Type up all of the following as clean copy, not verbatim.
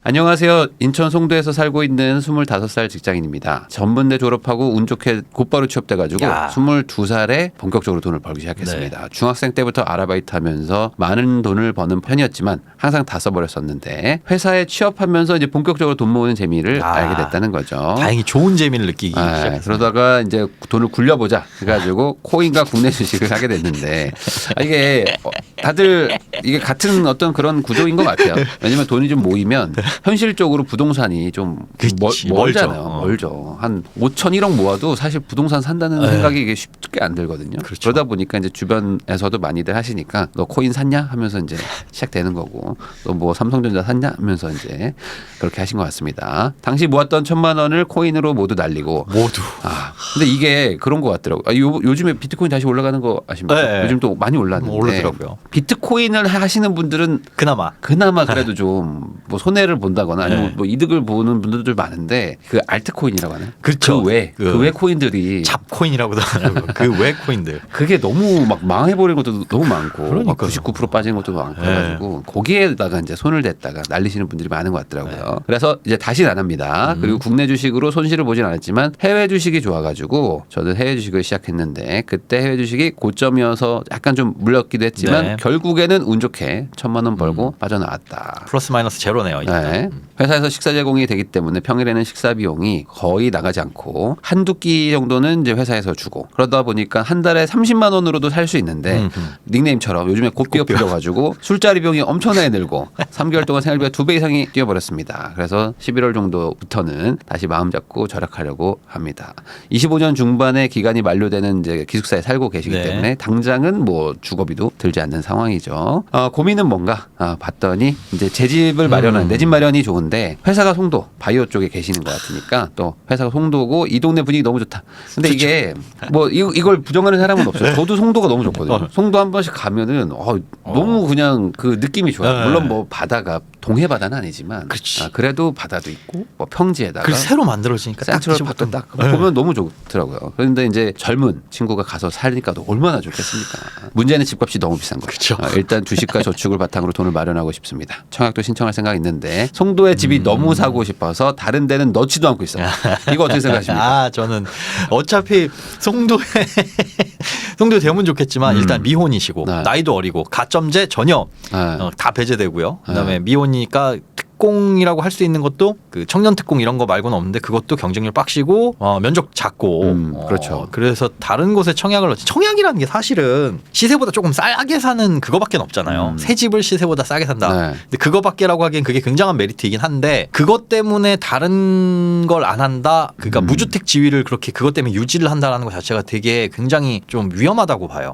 안녕하세요. 인천 송도에서 살고 있는 25살 직장인입니다. 전문대 졸업하고 운 좋게 곧바로 취업돼가지고 22살에 본격적으로 돈을 벌기 시작했습니다. 네. 중학생 때부터 아르바이트 하면서 많은 돈을 버는 편이었지만 항상 다 써버렸었는데 회사에 취업하면서 이제 본격적으로 돈 모으는 재미를 알게 됐다는 거죠. 다행히 좋은 재미를 느끼기 시작했어요. 그러다가 이제 돈을 굴려보자 해가지고 코인과 국내 주식을 하게 됐는데 이게 다들 이게 같은 어떤 그런 구조인 것 같아요. 왜냐면 돈이 좀 모이면 현실적으로 부동산이 좀 멀잖아요. 멀죠. 한 5천 1억 모아도 사실 부동산 산다는 생각이 이게 쉽게 안 들거든요. 그렇죠. 그러다 보니까 이제 주변에서도 많이들 하시니까 너 코인 샀냐 하면서 이제 시작되는 거고 너 뭐 삼성전자 샀냐 하면서 이제 그렇게 하신 것 같습니다. 당시 모았던 1,000만 원을 코인으로 모두 날리고 모두. 근데 이게 그런 것 같더라고요. 요즘에 비트코인 다시 올라가는 거 아십니까? 네. 요즘 또 많이 올랐는데 오르더라고요. 비트코인을 하시는 분들은 그나마 그래도 좀 뭐 손해를 본다거나 아니면 뭐 이득을 보는 분들도 많은데 그 알트코인이라고 하나요? 그렇죠. 그 외 코인들이 잡코인이라고도 하더라고요. 그 외 코인들. 그게 너무 막 망해버리는 것도 너무 많고 그러니까요. 99% 빠지는 것도 많고 해가지고 거기에다가 이제 손을 댔다가 날리시는 분들이 많은 것 같더라고요. 그래서 이제 다시는 안 합니다. 그리고 국내 주식으로 손실을 보진 않았지만 해외 주식이 좋아가지고 저는 해외 주식을 시작했는데 그때 해외 주식이 고점이어서 약간 좀 물렸기도 했지만 결국에는 운 좋게 1,000만 원 벌고 빠져나왔다. 플러스 마이너스 제로네요. 네. 회사에서 식사 제공이 되기 때문에 평일에는 식사 비용이 거의 나가지 않고 한두 끼 정도는 이제 회사에서 주고 그러다 보니까 한 달에 30만 원으로도 살 수 있는데 닉네임처럼 요즘에 곱비어 풀려가지고 술자리 비용이 엄청나게 늘고 3개월 동안 생활비가 2배 이상이 뛰어버렸습니다. 그래서 11월 정도부터는 다시 마음 잡고 절약하려고 합니다. 25년 중반의 기간이 만료되는 이제 기숙사에 살고 계시기 때문에 당장은 뭐 주거비도 들지 않는 상황이죠. 고민은 뭔가 봤더니 이제 제 집을 마련하는 내 집 마련이 좋은데 회사가 송도 바이오 쪽에 계시는 것 같으니까 또 회사가 송도고 이 동네 분위기 너무 좋다. 근데 이게 뭐 이걸 부정하는 사람은 없어요. 저도 송도가 너무 좋거든요. 송도 한 번씩 가면은 너무 그냥 그 느낌이 좋아요. 물론 뭐 바다가 동해 바다는 아니지만 그래도 바다도 있고 뭐 평지에다가 새로 만들어지니까 센트럴 파크 딱 보면 너무 좋더라고요. 그런데 이제 젊은 친구가 가서 살니까 얼마나 좋겠습니까? 문제는 집값이 너무 비싼 거죠. 일단 주식과 저축을 바탕으로 돈을 마련하고 싶습니다. 청약도 신청할 생각 있는데 송도에 집이 너무 사고 싶어서 다른 데는 넣지도 않고 있어요. 이거 어떻게 생각하십니까? 저는 어차피 송도 되면 좋겠지만 일단 미혼이시고 나이도 어리고 가점제 전혀 다 배제되고요. 그다음에 미혼이니까 특공이라고 할 수 있는 것도 그 청년 특공 이런 거 말고는 없는데 그것도 경쟁률 빡시고 면적 작고 그렇죠. 그래서 다른 곳에 청약을 넣지. 청약이라는 게 사실은 시세보다 조금 싸게 사는 그거밖에 없잖아요. 새 집을 시세보다 싸게 산다. 근데 그거밖에라고 하기엔 그게 굉장한 메리트이긴 한데 그것 때문에 다른 걸 안 한다. 그러니까 무주택 지위를 그렇게 그것 때문에 유지를 한다라는 것 자체가 되게 굉장히 좀 위험하다고 봐요.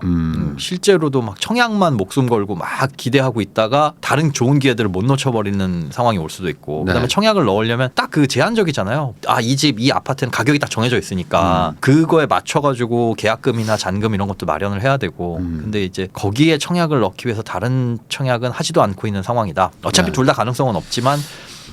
실제로도 막 청약만 목숨 걸고 막 기대하고 있다가 다른 좋은 기회들을 못 놓쳐버리는 상황이 올 수도 있고 그다음에 청약을 넣으려면 딱 그 제한적이잖아요. 이 집, 이 아파트는 가격이 딱 정해져 있으니까 그거에 맞춰가지고 계약금이나 잔금 이런 것도 마련을 해야 되고 근데 이제 거기에 청약을 넣기 위해서 다른 청약은 하지도 않고 있는 상황이다. 어차피 둘 다 가능성은 없지만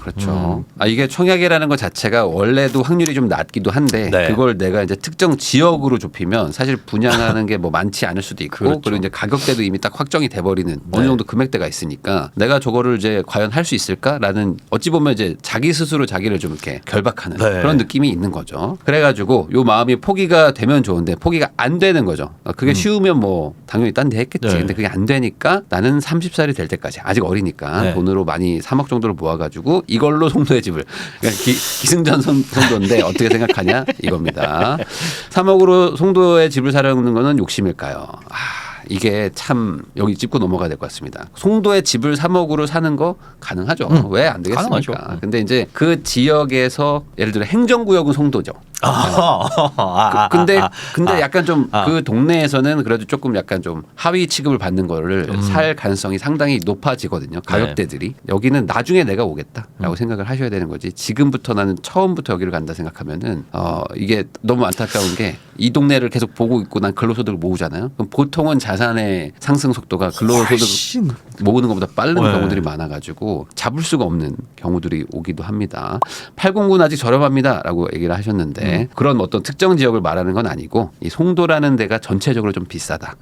그렇죠. 이게 청약이라는 것 자체가 원래도 확률이 좀 낮기도 한데 그걸 내가 이제 특정 지역으로 좁히면 사실 분양하는 게 뭐 많지 않을 수도 있고 그리고 이제 가격대도 이미 딱 확정이 돼버리는 어느 정도 금액대가 있으니까 내가 저거를 이제 과연 할 수 있을까라는 어찌 보면 이제 자기 스스로 자기를 좀 이렇게 결박하는 그런 느낌이 있는 거죠. 그래가지고 요 마음이 포기가 되면 좋은데 포기가 안 되는 거죠. 그게 쉬우면 뭐 당연히 딴 데 했겠지. 근데 그게 안 되니까 나는 30살이 될 때까지 아직 어리니까 돈으로 많이 3억 정도를 모아가지고 이걸로 송도의 집을 그러니까 기승전 송도인데 어떻게 생각하냐 이겁니다. 3억으로 송도의 집을 사려는 거는 욕심일까요? 이게 참 여기 짚고 넘어가야 될 것 같습니다. 송도에 집을 3억으로 사는 거 가능하죠. 왜 안 되겠습니까? 가능하죠. 근데 이제 그 지역에서 예를 들어 행정구역은 송도죠. 근데 약간 좀 그 동네에서는 그래도 조금 약간 좀 하위 취급을 받는 거를 살 가능성이 상당히 높아지거든요. 가격대들이. 여기는 나중에 내가 오겠다라고 생각을 하셔야 되는 거지. 지금부터 나는 처음부터 여기를 간다 생각하면은 이게 너무 안타까운 게 이 동네를 계속 보고 있고 난 근로소득을 모으잖아요. 그럼 보통은 자산의 상승 속도가 근로소득 모으는 것보다 빠른 경우들이 많아가지고 잡을 수가 없는 경우들이 오기도 합니다. 809는 아직 저렴합니다라고 얘기를 하셨는데 있는데 그런 어떤 특정 지역을 말하는 건 아니고 이 송도라는 데가 전체적으로 좀 비싸다.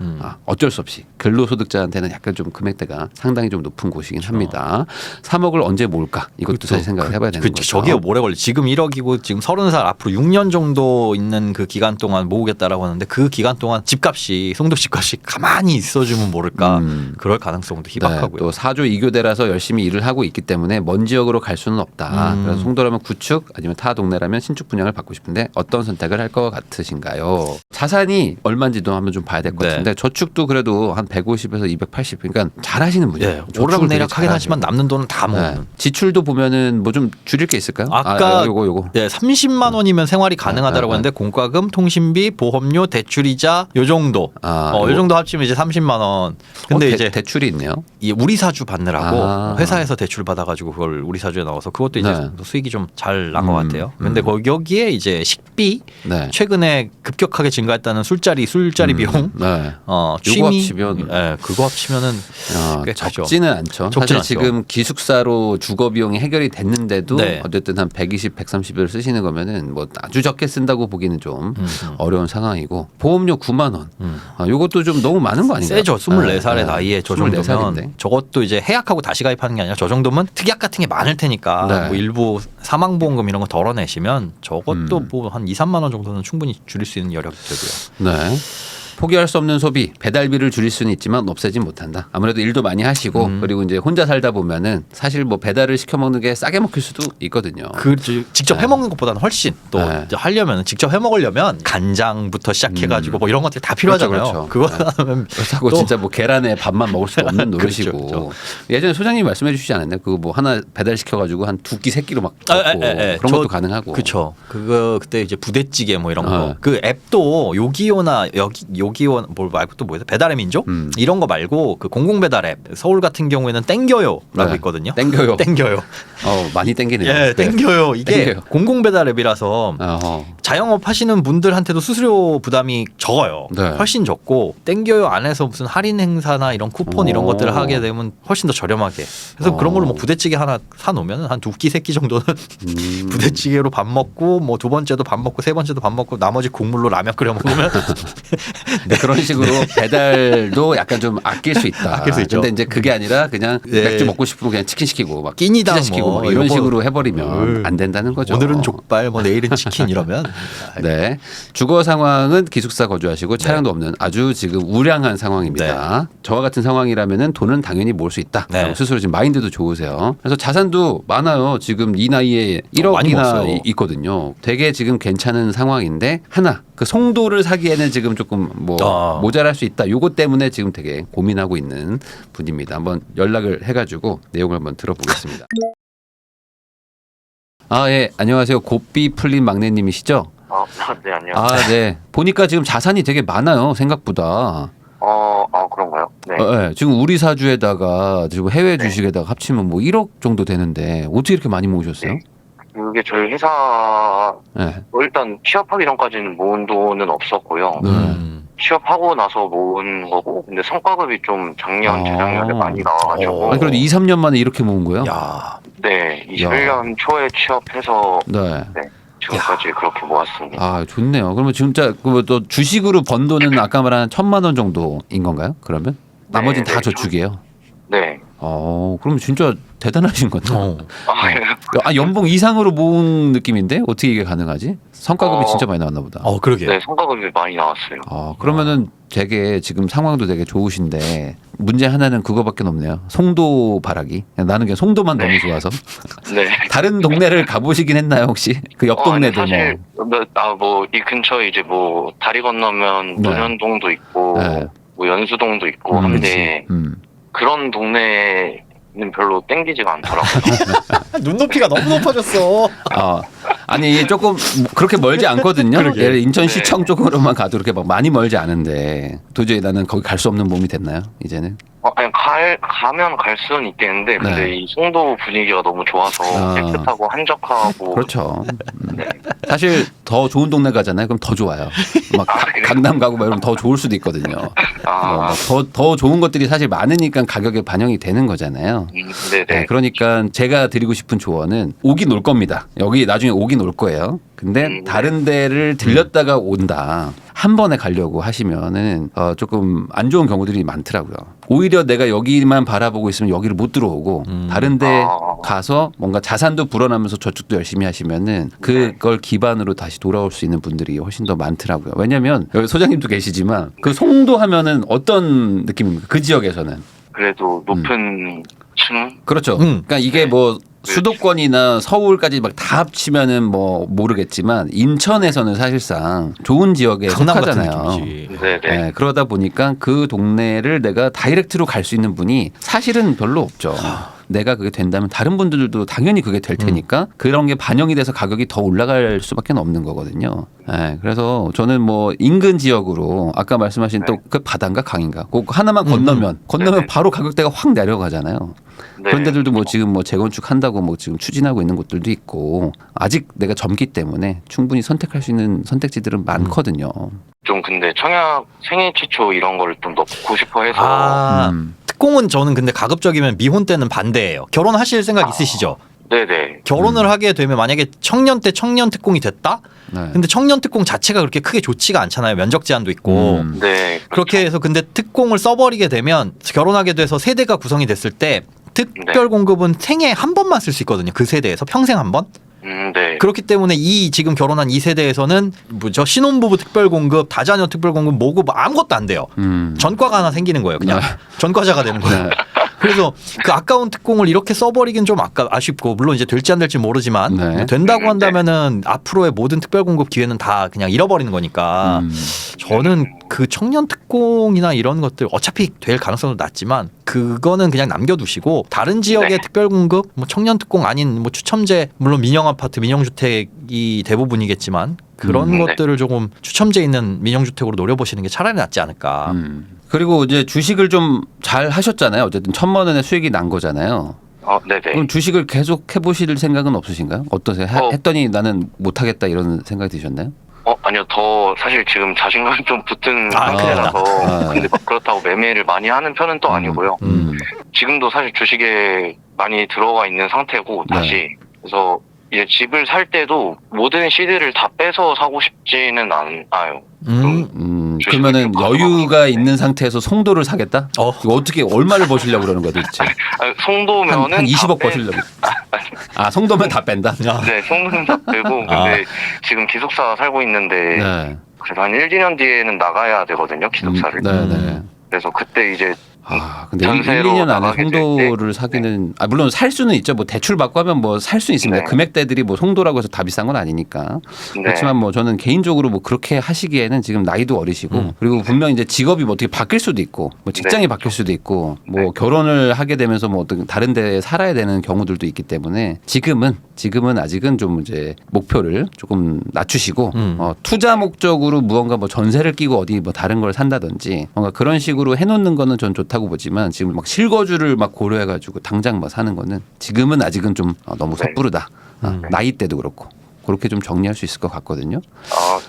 어쩔 수 없이 근로소득자한테는 약간 좀 금액대가 상당히 좀 높은 곳이긴 합니다. 3억을 언제 모을까? 이것도 사실 생각을 해봐야 되는 거죠. 저게 오래 걸리. 지금 1억이고 지금 30살 앞으로 6년 정도 있는 그 기간 동안 모으겠다라고 하는데 그 기간 동안 집값이 송도 집값이 가만히 있어주면 모를까 그럴 가능성도 희박하고요. 네, 또 4조 2교대라서 열심히 일을 하고 있기 때문에 먼 지역으로 갈 수는 없다. 그래서 송도라면 구축 아니면 타 동네라면 신축 분양을 받고 싶은데 어떤 선택을 할 것 같으신가요? 자산이 얼마인지도 한번 좀 봐야 될 것 같은데 저축도 그래도 한 150에서 280 그러니까 잘하시는 분이에요. 네, 오르락내리락 하긴 하지만 남는 돈은 다 모으는. 네. 지출도 보면은 뭐 좀 줄일 게 있을까요? 아까 요거. 네, 30만 원이면 생활이 가능하다라고 했는데 공과금, 통신비, 보험료, 대출이자 요 정도. 요 정도 합치면 이제 30만 원. 근데 이제 대출이 있네요. 이 우리 사주 받느라고 회사에서 대출 받아가지고 그걸 우리 사주에 넣어서 그것도 이제 네. 수익이 좀 잘 난 것 같아요. 근데 여기에 이제 식비 네. 최근에 급격하게 증가했다는 술자리 비용, 네. 취미, 요거 합치면 네, 그거 합치면은 꽤 크죠. 적지는 않죠. 적지는 사실 않죠. 지금 기숙사로 주거 비용이 해결이 됐는데도 네. 어쨌든 한 120, 130을 쓰시는 거면은 뭐 아주 적게 쓴다고 보기는 좀 어려운 상황이고 보험료 9만 원. 요것도 좀 너무 많은 거 아닌가요? 세죠. 24살의 나이에 저 24살인데. 정도면 저것도 이제 해약하고 다시 가입하는 게 아니라 저 정도면 특약 같은 게 많을 테니까 네. 뭐 일부 사망보험금 이런 거 덜어내시면 저것도 뭐 한 2, 3만 원 정도는 충분히 줄일 수 있는 여력이 되고요. 네. 포기할 수 없는 소비, 배달비를 줄일 수는 있지만 없애진 못한다. 아무래도 일도 많이 하시고 그리고 이제 혼자 살다 보면은 사실 뭐 배달을 시켜 먹는 게 싸게 먹힐 수도 있거든요. 직접 해 먹는 것보다는 훨씬 또 네. 이제 하려면 직접 해 먹으려면 간장부터 시작해가지고 뭐 이런 것들이 다 필요하잖아요. 그렇죠. 그거 하면 그렇다고 진짜 뭐 계란에 밥만 먹을 수 없는 노릇이고 그렇죠. 예전에 소장님 말씀해 주시지 않았나요? 그거 뭐 하나 배달 시켜가지고 한 2끼 3끼로 막 먹고 그런 것도 가능하고. 그렇죠. 그때 이제 부대찌개 뭐 이런 거. 네. 그 앱도 요기요나 요기요 뭘 말고 또 뭐예요? 배달의 민족 이런 거 말고 그 공공 배달 앱 서울 같은 경우에는 땡겨요라고 네. 있거든요. 땡겨요. 땡겨요. 많이 땡기네요. 예, 땡겨요. 이게 땡겨요. 공공 배달 앱이라서 자영업 하시는 분들한테도 수수료 부담이 적어요. 네. 훨씬 적고 땡겨요 안에서 무슨 할인 행사나 이런 쿠폰 이런 것들을 하게 되면 훨씬 더 저렴하게. 그래서 그런 걸로 뭐 부대찌개 하나 사 놓으면 한 2끼 3끼 정도는 부대찌개로 밥 먹고 뭐 두 번째도 밥 먹고 세 번째도 밥 먹고 나머지 국물로 라면 끓여 먹으면 네, 그런 식으로 배달도 약간 좀 아낄 수 있다. 아낄 수 있죠. 근데 이제 그게 아니라 그냥 네. 맥주 먹고 싶으면 그냥 치킨 시키고 막 끼니당 피자 시키고 뭐 막 이런 이런 식으로 해버리면 안 된다는 거죠. 오늘은 족발 뭐 내일은 치킨 이러면 네. 주거 상황은 기숙사 거주하시고 차량도 없는 아주 지금 우량한 상황입니다. 저와 같은 상황이라면은 돈은 당연히 모을 수 있다. 네. 스스로 지금 마인드도 좋으세요. 그래서 자산도 많아요. 지금 이 나이에 많이 1억이나 모았어요. 있거든요. 되게 지금 괜찮은 상황인데 하나 그 송도를 사기에는 지금 조금 뭐 모자랄 수 있다. 요것 때문에 지금 되게 고민하고 있는 분입니다. 한번 연락을 해가지고 내용을 한번 들어보겠습니다. 예. 안녕하세요. 곱비 풀린 막내님이시죠? 네, 안녕하세요. 네. 보니까 지금 자산이 되게 많아요. 생각보다. 그런가요? 네. 네. 지금 우리 사주에다가 지금 해외 주식에다가 합치면 뭐 1억 정도 되는데 어떻게 이렇게 많이 모으셨어요? 네. 그게 저희 회사 네. 일단 취업하기 전까지는 모은 돈은 없었고요. 취업하고 나서 모은 거고, 근데 성과급이 좀 작년, 재작년에 많이 나와가지고. 아니, 그래도 2, 3년 만에 이렇게 모은 거예요? 야. 네, 21년 초에 취업해서 네. 지금까지 그렇게 모았습니다. 좋네요. 그러면 진짜 또 주식으로 번 돈은 아까 말한 1,000만 원 정도인 건가요? 그러면? 나머지는 다 저축이에요? 네. 그러면 진짜 대단하신 것 같아요. 네. 연봉 이상으로 모은 느낌인데 어떻게 이게 가능하지? 성과급이 진짜 많이 나왔나 보다. 그러게. 네, 성과급이 많이 나왔어요. 그러면은 되게 지금 상황도 되게 좋으신데 문제 하나는 그거밖에 없네요. 송도 바라기. 나는 그냥 송도만 너무 좋아서. 네. 다른 동네를 가보시긴 했나요 혹시? 그 옆 동네들 사실 이 근처에 이제 뭐 다리 건너면 네. 논현동도 있고 네. 뭐 연수동도 있고 한데 그치. 그런 동네는 별로 땡기지가 않더라고요. 눈높이가 너무 높아졌어. 아니 이게 조금 그렇게 멀지 않거든요. 그러게. 예를 인천시청 네. 쪽으로만 가도 그렇게 막 많이 멀지 않은데 도저히 나는 거기 갈 수 없는 몸이 됐나요? 이제는? 아니 가면 갈 수는 있겠는데, 근데 네. 이 송도 분위기가 너무 좋아서 깨끗하고 한적하고. 그렇죠. 네. 사실 더 좋은 동네 가잖아요. 그럼 더 좋아요. 막 그래요? 강남 가고 막 이러면 더 좋을 수도 있거든요. 더 좋은 것들이 사실 많으니까 가격에 반영이 되는 거잖아요. 네네. 네, 그러니까 제가 드리고 싶은 조언은 오긴 올 겁니다. 여기 나중에 오긴 올 거예요. 근데 다른 데를 들렸다가 온다. 한 번에 가려고 하시면은 조금 안 좋은 경우들이 많더라고요. 오히려 내가 여기만 바라보고 있으면 여기를 못 들어오고 다른 데 가서 뭔가 자산도 불어나면서 저축도 열심히 하시면은 그걸 기반으로 다시 돌아올 수 있는 분들이 훨씬 더 많더라고요. 왜냐면 여기 소장님도 계시지만 그 송도 하면은 어떤 느낌입니까? 그 지역에서는. 그래도 높은 층? 그렇죠. 그러니까 이게 뭐 수도권이나 서울까지 막 다 합치면은 뭐 모르겠지만 인천에서는 사실상 좋은 지역에 강남 같은 속하잖아요. 느낌이지. 네네. 네, 그러다 보니까 그 동네를 내가 다이렉트로 갈 수 있는 분이 사실은 별로 없죠. 내가 그게 된다면 다른 분들도 당연히 그게 될 테니까 그런 게 반영이 돼서 가격이 더 올라갈 수밖에 없는 거거든요. 네, 그래서 저는 뭐 인근 지역으로 아까 말씀하신 또 그 바다인가 강인가 그 하나만 건너면 네네. 바로 가격대가 확 내려가잖아요. 네. 그런 데들도 뭐 지금 뭐 재건축 한다고 뭐 지금 추진하고 있는 곳들도 있고 아직 내가 젊기 때문에 충분히 선택할 수 있는 선택지들은 많거든요. 좀 근데 청약 생애 최초 이런 거를 좀 넣고 싶어 해서. 특공은 저는 근데 가급적이면 미혼 때는 반대예요. 결혼하실 생각 있으시죠? 네네. 결혼을 하게 되면 만약에 청년 때 청년 특공이 됐다? 네. 근데 청년 특공 자체가 그렇게 크게 좋지가 않잖아요. 면적 제한도 있고. 네. 그렇게 해서 근데 특공을 써버리게 되면 결혼하게 돼서 세대가 구성이 됐을 때 특별 공급은 생애 한 번만 쓸 수 있거든요. 그 세대에서 평생 한 번. 네. 그렇기 때문에 이 지금 결혼한 이 세대에서는 뭐저 신혼부부 특별 공급, 다자녀 특별 공급 뭐고 뭐 아무것도 안 돼요. 전과가 하나 생기는 거예요. 그냥 전과자가 되는 거예요. 그래서 그 아까운 특공을 이렇게 써버리긴 좀 아쉽고 물론 이제 될지 안 될지 모르지만 네. 된다고 한다면은 앞으로의 모든 특별 공급 기회는 다 그냥 잃어버리는 거니까 저는 그 청년 특공이나 이런 것들 어차피 될 가능성도 낮지만 그거는 그냥 남겨두시고 다른 지역의 특별 공급 뭐 청년 특공 아닌 뭐 추첨제 물론 민영 아파트 민영 주택이 대부분이겠지만 그런 것들을 조금 추첨제 있는 민영 주택으로 노려보시는 게 차라리 낫지 않을까. 그리고 이제 주식을 좀 잘 하셨잖아요. 어쨌든 1,000만 원의 수익이 난 거잖아요. 네네. 그럼 주식을 계속 해보실 생각은 없으신가요? 어떠세요? 했더니 나는 못하겠다 이런 생각이 드셨나요? 아니요. 더 사실 지금 자신감이 좀 붙은 아, 상태라서 근데 막 그렇다고 매매를 많이 하는 편은 또 아니고요. 지금도 사실 주식에 많이 들어가 있는 상태고 다시 그래서 이제 집을 살 때도 모든 시드를 다 빼서 사고 싶지는 않아요. 그러면은 여유가 있는 상태에서 송도를 사겠다? 이거 어떻게 얼마를 버시려고 그러는 거야 도대체? 송도면은 한 20억 버시려고. 송도면 다 뺀다. 네, 송도는 다 빼고 근데 지금 기숙사 살고 있는데 그래도 한 1, 2년 뒤에는 나가야 되거든요, 기숙사를. 네. 그래서 그때 이제 근데 1, 2년 안에 송도를 사기는 물론 살 수는 있죠. 뭐 대출 받고 하면 뭐 살 수는 있습니다. 금액대들이 뭐 송도라고 해서 다 비싼 건 아니니까. 그렇지만 뭐 저는 개인적으로 뭐 그렇게 하시기에는 지금 나이도 어리시고 그리고 분명 이제 직업이 뭐 어떻게 바뀔 수도 있고 뭐 직장이 바뀔 수도 있고 뭐 결혼을 하게 되면서 뭐 어떤 다른 데 살아야 되는 경우들도 있기 때문에 지금은 아직은 좀 이제 목표를 조금 낮추시고 투자 목적으로 무언가 뭐 전세를 끼고 어디 뭐 다른 걸 산다든지 뭔가 그런 식으로 해놓는 거는 전 좋다고 보지만 지금 막 실거주를 막 고려해가지고 당장 뭐 사는 거는 지금은 아직은 좀 너무 섣부르다. 나이 때도 그렇고 그렇게 좀 정리할 수 있을 것 같거든요.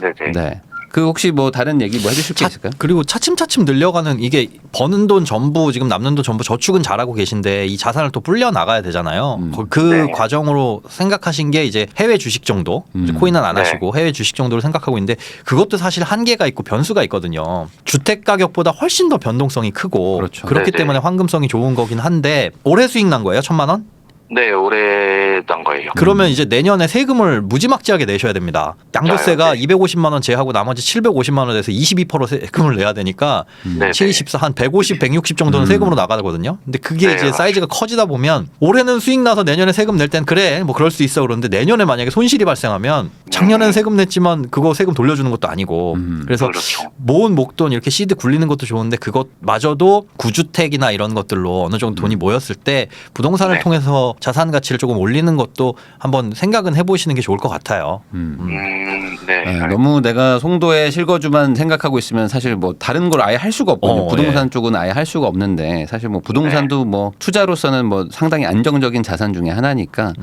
네네. 네. 그 혹시 뭐 다른 얘기 뭐 해주실 게 있을까요? 그리고 차츰차츰 늘려가는 이게 버는 돈 전부 지금 남는 돈 전부 저축은 잘하고 계신데 이 자산을 또 불려 나가야 되잖아요. 그 과정으로 생각하신 게 이제 해외 주식 정도 이제 코인은 안 하시고 해외 주식 정도를 생각하고 있는데 그것도 사실 한계가 있고 변수가 있거든요. 주택 가격보다 훨씬 더 변동성이 크고 그렇죠. 그렇기 때문에 황금성이 좋은 거긴 한데 올해 수익 난 거예요? 1,000만 원? 네, 올해 난 거예요. 그러면 이제 내년에 세금을 무지막지하게 내셔야 됩니다. 양도세가 250만 원 제하고 나머지 750만 원에서 22% 세금을 내야 되니까 74, 한 150, 160 정도는 세금으로 나가거든요. 근데 그게 이제 사이즈가 커지다 보면 올해는 수익 나서 내년에 세금 낼 땐 그래 뭐 그럴 수 있어 그러는데 내년에 만약에 손실이 발생하면 작년에는 세금 냈지만 그거 세금 돌려주는 것도 아니고 그래서 그렇죠. 모은 목돈 이렇게 시드 굴리는 것도 좋은데 그것마저도 구주택이나 이런 것들로 어느 정도 돈이 모였을 때 부동산을 통해서 자산 가치를 조금 올리는 것도 한번 생각은 해보시는 게 좋을 것 같아요. 네. 네. 너무 내가 송도의 실거주만 생각하고 있으면 사실 뭐 다른 걸 아예 할 수가 없거든요. 부동산 예. 쪽은 아예 할 수가 없는데 사실 뭐 부동산도 뭐 투자로서는 뭐 상당히 안정적인 자산 중에 하나니까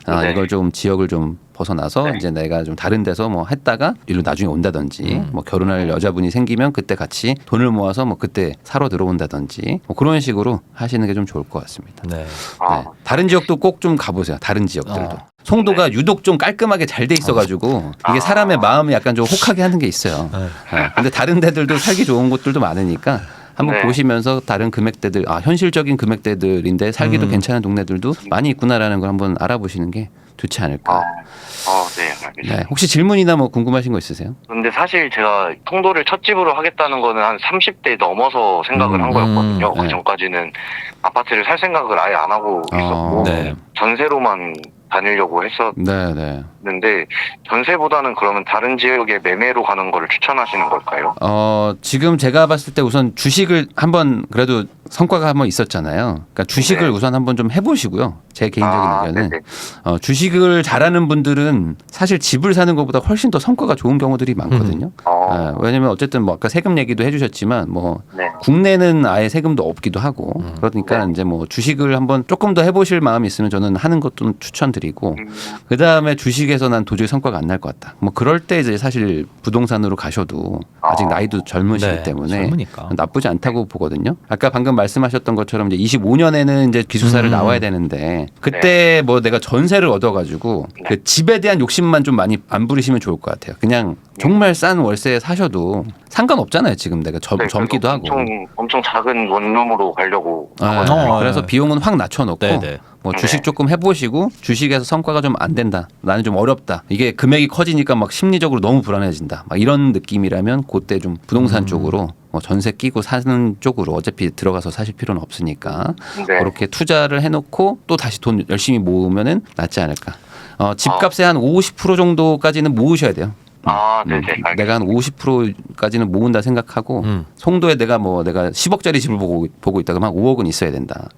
네. 이걸 좀 지역을 좀 벗어나서 네. 이제 내가 좀 다른 데서 뭐 했다가 일로 나중에 온다든지 뭐 결혼할 여자분이 생기면 그때 같이 돈을 모아서 뭐 그때 사러 들어온다든지 뭐 그런 식으로 하시는 게 좀 좋을 것 같습니다. 네. 아, 다른 지역도 꼭 좀 가보세요. 다른 지역들도. 송도가 유독 좀 깔끔하게 잘 돼 있어가지고 이게 사람의 마음을 약간 좀 혹하게 하는 게 있어요. 근데 다른 데들도 살기 좋은 곳들도 많으니까 한번 네. 보시면서 다른 금액대들, 현실적인 금액대들인데 살기도 괜찮은 동네들도 많이 있구나라는 걸 한번 알아보시는 게 좋지 않을까. 네, 알겠습니다. 네, 혹시 질문이나 뭐 궁금하신 거 있으세요? 근데 사실 제가 송도를 첫 집으로 하겠다는 거는 한 30대 넘어서 생각을 한 거였거든요. 네. 그 전까지는 아파트를 살 생각을 아예 안 하고 있었고 네. 전세로만 다니려고 했었는데 네, 네. 전세보다는 그러면 다른 지역에 매매로 가는 거를 추천하시는 걸까요? 지금 제가 봤을 때 우선 주식을 한번 그래도 성과가 한번 있었잖아요. 그러니까 주식을 네. 우선 한번 좀 해보시고요. 제 개인적인 의견은 네네. 주식을 잘하는 분들은 사실 집을 사는 것보다 훨씬 더 성과가 좋은 경우들이 많거든요. 왜냐면 어쨌든 뭐 아까 세금 얘기도 해주셨지만 뭐 네. 국내는 아예 세금도 없기도 하고 그러니까 이제 뭐 주식을 한번 조금 더 해보실 마음이 있으면 저는 하는 것도 추천드리고 그 다음에 주식에서 난 도저히 성과가 안 날 것 같다. 뭐 그럴 때 이제 사실 부동산으로 가셔도 아직 나이도 젊으시기 네, 때문에 젊으니까. 나쁘지 않다고 보거든요. 아까 방금 말씀하셨던 것처럼 이제 25년에는 이제 기숙사를 나와야 되는데 그때 뭐 내가 전세를 얻어가지고 그 집에 대한 욕심만 좀 많이 안 부리시면 좋을 것 같아요. 그냥 정말 싼 월세에 사셔도 상관없잖아요. 지금 내가 네, 젊기도 하고. 엄청 작은 원룸으로 가려고 그래서 네. 비용은 확 낮춰놓고 네네. 뭐 주식 조금 해보시고 주식에서 성과가 좀 안 된다. 나는 좀 어렵다. 이게 금액이 커지니까 막 심리적으로 너무 불안해진다. 막 이런 느낌이라면 그때 좀 부동산 쪽으로 뭐 전세 끼고 사는 쪽으로 어차피 들어가서 사실 필요는 없으니까 네. 그렇게 투자를 해놓고 또 다시 돈 열심히 모으면은 낫지 않을까. 집값의 한 50% 정도까지는 모으셔야 돼요. 네네. 알겠습니다. 내가 한 50%까지는 모은다 생각하고 송도에 내가 10억짜리 집을 보고 있다 그러면 한 5억은 있어야 된다.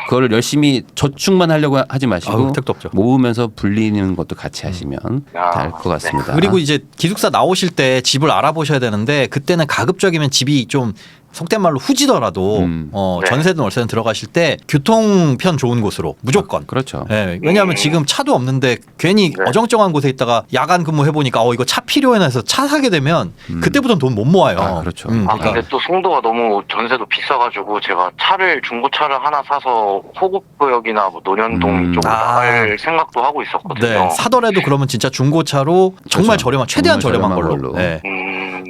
그거를 열심히 저축만 하려고 하지 마시고 택도 없죠. 모으면서 불리는 것도 같이 하시면 될 것 같습니다. 그리고 이제 기숙사 나오실 때 집을 알아보셔야 되는데 그때는 가급적이면 집이 좀 속된 말로 후지더라도 네. 전세든 월세든 들어가실 때 교통편 좋은 곳으로 무조건. 그렇죠. 네, 왜냐하면 지금 차도 없는데 괜히 어정쩡한 곳에 있다가 야간 근무해보니까 이거 차 필요해 해서 차 사게 되면 그때부터는 돈 못 모아요. 그렇죠. 그러니까 근데 또 송도가 너무 전세도 비싸가지고 제가 중고차를 하나 사서 호국구역이나 뭐 논현동 쪽으로 나갈 생각도 하고 있었거든요. 네, 사더라도 그러면 진짜 중고차로 정말 그렇죠. 저렴한 최대한 정말 저렴한 저렴한 걸로. 걸로. 네.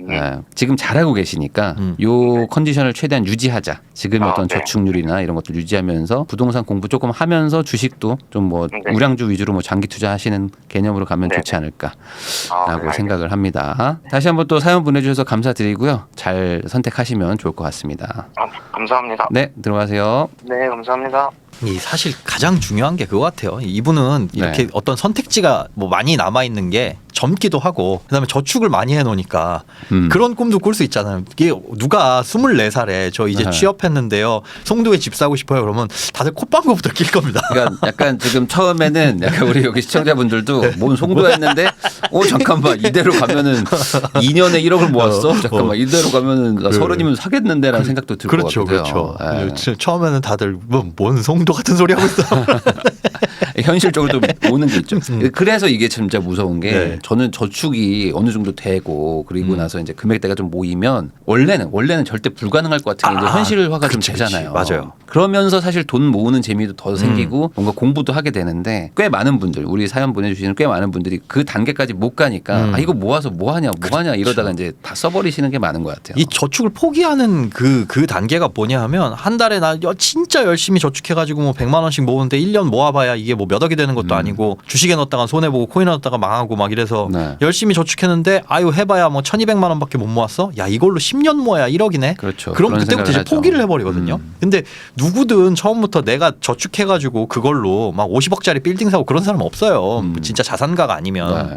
네, 지금 잘하고 계시니까 요 컨디션을 최대한 유지하자. 지금의 어떤 네. 저축률이나 이런 것들 유지하면서 부동산 공부 조금 하면서 주식도 좀 뭐 우량주 위주로 뭐 장기 투자하시는 개념으로 가면 좋지 않을까라고 생각을 합니다. 다시 한번 또 사연 보내주셔서 감사드리고요. 잘 선택하시면 좋을 것 같습니다. 감사합니다. 네, 들어가세요. 네, 감사합니다. 이 사실 가장 중요한 게 그거 같아요. 이분은 이렇게 네. 어떤 선택지가 뭐 많이 남아 있는 게 젊기도 하고 그다음에 저축을 많이 해놓으니까 그런 꿈도 꿀 수 있잖아요. 이게 누가 24살에 저 이제 네. 취업했는데요. 송도에 집 사고 싶어요. 그러면 다들 콧방구부터 낄 겁니다. 그러니까 약간 지금 처음에는 약간 우리 여기 시청자분들도 뭔 송도야 했는데 잠깐만 이대로 가면은 2년에 1억을 모았어? 잠깐만 이대로 가면은 나 30이면 사겠는데라는 생각도 들고 그렇죠, 그렇죠. 네. 처음에는 다들 뭔 송도 같은 소리 하고 있어. 현실적으로 좀 오는 게 있죠. 그래서 이게 진짜 무서운 게 네. 저는 저축이 어느 정도 되고 그리고 나서 이제 금액대가 좀 모이면 원래는 절대 불가능할 것 같은 게 이제 현실화가 좀 되잖아요. 맞아요. 그러면서 사실 돈 모으는 재미도 더 생기고 뭔가 공부도 하게 되는데 꽤 많은 분들 우리 사연 보내주시는 꽤 많은 분들이 그 단계까지 못 가니까 이거 모아서 뭐 하냐 이러다가 이제 다 써버리시는 게 많은 것 같아요. 이 저축을 포기하는 그 단계가 뭐냐 하면 한 달에 나 진짜 열심히 저축해가지고 뭐 100만 원씩 모으는데 1년 모아봐야 이게 뭐 몇 억이 되는 것도 아니고 주식에 넣었다가 손해보고 코인에 넣었다가 망하고 막 이래서 네. 열심히 저축했는데 해봐야 뭐 1200만 원밖에 못 모았어? 야 이걸로 10년 모아야 1억이네? 그렇죠. 그럼 그런 그때부터 이제 생각을 하죠. 포기를 해버리거든요. 근데 누구든 처음부터 내가 저축해가지고 그걸로 막 50억짜리 빌딩 사고 그런 사람 없어요. 진짜 자산가가 아니면. 네.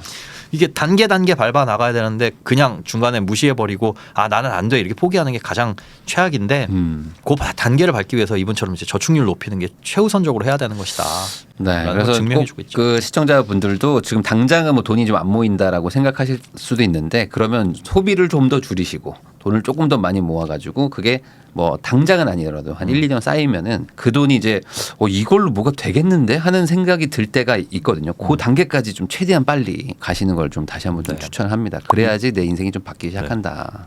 이게 단계 밟아 나가야 되는데 그냥 중간에 무시해버리고 나는 안 돼 이렇게 포기하는 게 가장 최악인데 그 단계를 밟기 위해서 이분처럼 이제 저축률 높이는 게 최우선적으로 해야 되는 것이다. 네, 그래서 증명해주고 있죠. 그 시청자분들도 지금 당장은 뭐 돈이 좀 안 모인다라고 생각하실 수도 있는데 그러면 소비를 좀 더 줄이시고 돈을 조금 더 많이 모아가지고 그게 뭐 당장은 아니더라도 한 1, 2년 쌓이면은 그 돈이 이제 이걸로 뭐가 되겠는데 하는 생각이 들 때가 있거든요. 그 단계까지 좀 최대한 빨리 가시는 걸 좀 다시 한번 좀 추천합니다. 그래야지 내 인생이 좀 바뀌기 시작한다.